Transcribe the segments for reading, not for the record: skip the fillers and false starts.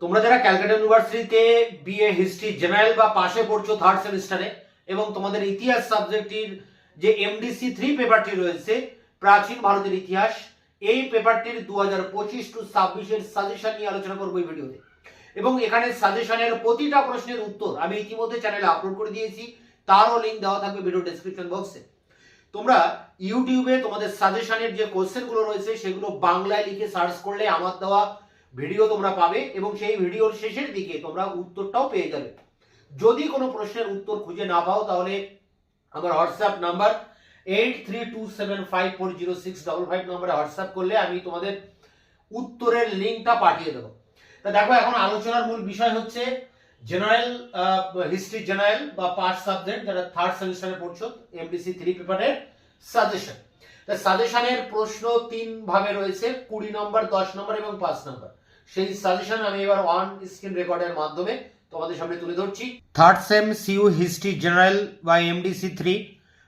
তোমরা যারা ক্যালকাটা ইউনিভার্সিটিতে বিএ হিস্ট্রি জেনারেল বা পাশে পড়ছো থার্ড সেমিস্টারে এবং তোমাদের ইতিহাস সাবজেক্টের যে এমডিসি 3 পেপারটি রয়েছে প্রাচীন ভারতের ইতিহাস, এই পেপারটির 2025 টু 26 এর সাজেশন নিয়ে আলোচনা করবো এই ভিডিওতে। এবং এখানে সাজেশনের প্রতিটা প্রশ্নের উত্তর আমি ইতিমধ্যে চ্যানেলে আপলোড করে দিয়েছি, তারও লিঙ্ক দেওয়া থাকবে ভিডিও ডেসক্রিপশন বক্সে। তোমরা ইউটিউবে তোমাদের সাজেশনের যে কোশ্চেনগুলো রয়েছে সেগুলো বাংলায় লিখে সার্চ করলে আমার দেওয়া ভিডিও তোমরা পাবে এবং সেই ভিডিওর শেষের দিকে তোমরা উত্তরটাও পেয়ে যাবে। যদি কোনো প্রশ্নের উত্তর খুঁজে না পাও তাহলে আমার হোয়াটসঅ্যাপ নাম্বার 8327540655 নম্বরে হোয়াটসঅ্যাপ করলে আমি তোমাদের উত্তরের লিঙ্কটা পাঠিয়ে দেবো। তা দেখো, এখন আলোচনার মূল বিষয় হচ্ছে জেনারেল হিস্ট্রি জেনারেল বা পাস সাবজেক্ট যারা থার্ড সেমিস্টারে পড়ছো এমডিসি 3 পেপারের সাজেশন। তা সাজেশনের প্রশ্ন 3 ভাবে রয়েছে, 20 নম্বর, 10 নম্বর এবং 5 নম্বর। সেই সাজেশন আমি এবার অন স্ক্রিন রেকর্ডের মাধ্যমে তোমাদের সামনে তুলে ধরছি। Third sem CU history general বা এমডিসি 3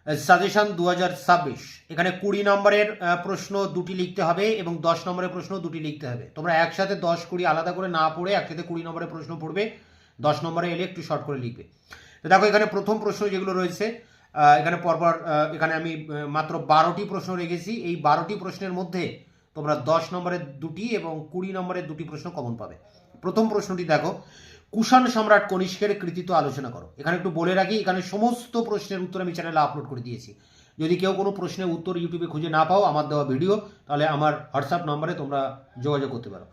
সাজেশন 2026। এখানে 20 নম্বরের প্রশ্ন দুটি লিখতে হবে এবং 10 নম্বরের প্রশ্ন দুটি লিখতে হবে। তোমরা একসাথে 10-20 আলাদা করে না পড়ে একসাথে 20 নম্বরের প্রশ্ন পড়বে, 10 নম্বরে এলে একটু শর্ট করে লিখবে। তো দেখো, এখানে প্রথম প্রশ্ন যেগুলো রয়েছে এখানে পরপর এখানে আমি মাত্র 12টি প্রশ্ন রেখেছি। এই 12টি প্রশ্নের মধ্যে তোমরা 10 নম্বরের দুটি এবং 20 নম্বরের দুটি প্রশ্ন কমন পাবে। প্রথম প্রশ্নটি দেখো, কুষাণ সম্রাট কনিষ্কের কৃতিত্ব আলোচনা করো। এখানে একটু বলে রাখি, এখানে সমস্ত প্রশ্নের উত্তর আমি চ্যানেলে আপলোড করে দিয়েছি। যদি কেউ কোনো প্রশ্নের উত্তর ইউটিউবে খুঁজে না পাও আমার দেওয়া ভিডিও, তাহলে আমার হোয়াটসঅ্যাপ নম্বরে তোমরা যোগাযোগ করতে পারো।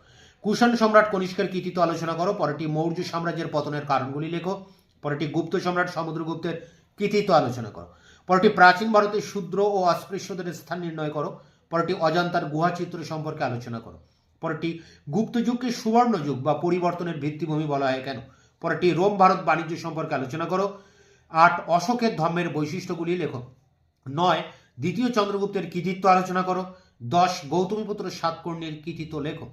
কুষাণ সম্রাট কনিষ্কের কৃতিত্ব আলোচনা করো। পরেরটি মৌর্য সাম্রাজ্যের পতনের কারণগুলি লেখো। পরেরটি গুপ্ত সম্রাট সমুদ্রগুপ্তের কৃতিত্ব আলোচনা করো। পরেরটি প্রাচীন ভারতের শূদ্র ও অস্পৃশ্যদের স্থান নির্ণয় করো। পরেরটি অজন্তার গুহা চিত্র সম্পর্কে আলোচনা করো। পরেরটি গুপ্ত যুগকে সুবর্ণ যুগ বা পরিবর্তনের ভিত্তিভূমি বলা হয় কেন। পরেরটি রোম ভারত বাণিজ্য সম্পর্কে আলোচনা করো। 8 অশোকের ধর্মের বৈশিষ্ট্যগুলি লেখো। 9 দ্বিতীয় চন্দ্রগুপ্তের কৃতিত্ব আলোচনা করো। 10 গৌতমীপুত্র সাতকর্ণীর কৃতিত্ব লেখো।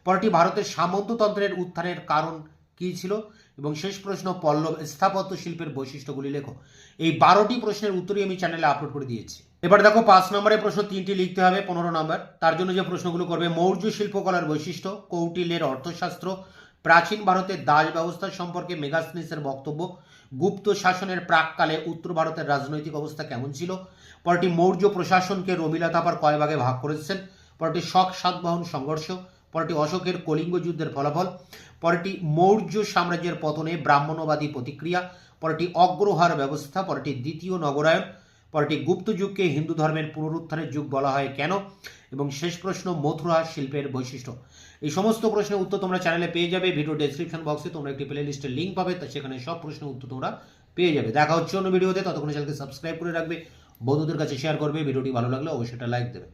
পরেরটি ভারতের সামন্ততন্ত্রের উত্থানের কারণ কি ছিল এবং শেষ প্রশ্ন পল্লব স্থাপত্য শিল্পের বৈশিষ্ট্যগুলি লেখো। এই 12টি প্রশ্নের উত্তরই আমি চ্যানেলে আপলোড করে দিয়েছি। এবার দেখো, 5 নম্বরের প্রশ্ন 3টি লিখতে হবে, 15 নম্বর। তার জন্য যে প্রশ্নগুলো করবে, মৌর্য শিল্পকলার বৈশিষ্ট্য, কৌটিল্যের অর্থশাস্ত্র, প্রাচীন ভারতের দাস ব্যবস্থা সম্পর্কে মেগাস্থনিসের বক্তব্য, গুপ্ত শাসনের প্রাককালে উত্তর ভারতের রাজনৈতিক অবস্থা কেমন ছিল। পরেরটি মৌর্য প্রশাসনকে রমিলা থাপার কয় ভাগে ভাগ করেছেন। পরেরটি শক সাতবাহন সংঘর্ষ। পরেরটি অশোকের কলিঙ্গ যুদ্ধের ফলাফল। পরেরটি মৌর্য সাম্রাজ্যের পতনে ব্রাহ্মণবাদী প্রতিক্রিয়া। পরেরটি অগ্রহার ব্যবস্থা। পরেরটি দ্বিতীয় নগরায়ণ। পরেরটি গুপ্ত যুগকে হিন্দু ধর্মের পুনরুত্থানের যুগ বলা হয় কেন এবং শেষ প্রশ্ন মথুরা শিল্পের বৈশিষ্ট্য। এই সমস্ত প্রশ্নের উত্তর তোমরা চ্যানেলে পেয়ে যাবে। ভিডিও ডেসক্রিপশন বক্সে তোমরা একটি প্লে লিস্টের লিঙ্ক পাবে, সেখানে সব প্রশ্নের উত্তর তোমরা পেয়ে যাবে। দেখা হচ্ছে অন্য ভিডিওতে, ততক্ষণ চ্যানেলকে সাবস্ক্রাইব করে রাখবে, বন্ধুদের কাছে শেয়ার করবে। ভিডিওটি ভালো লাগলে অবশ্যই একটা লাইক দেবে।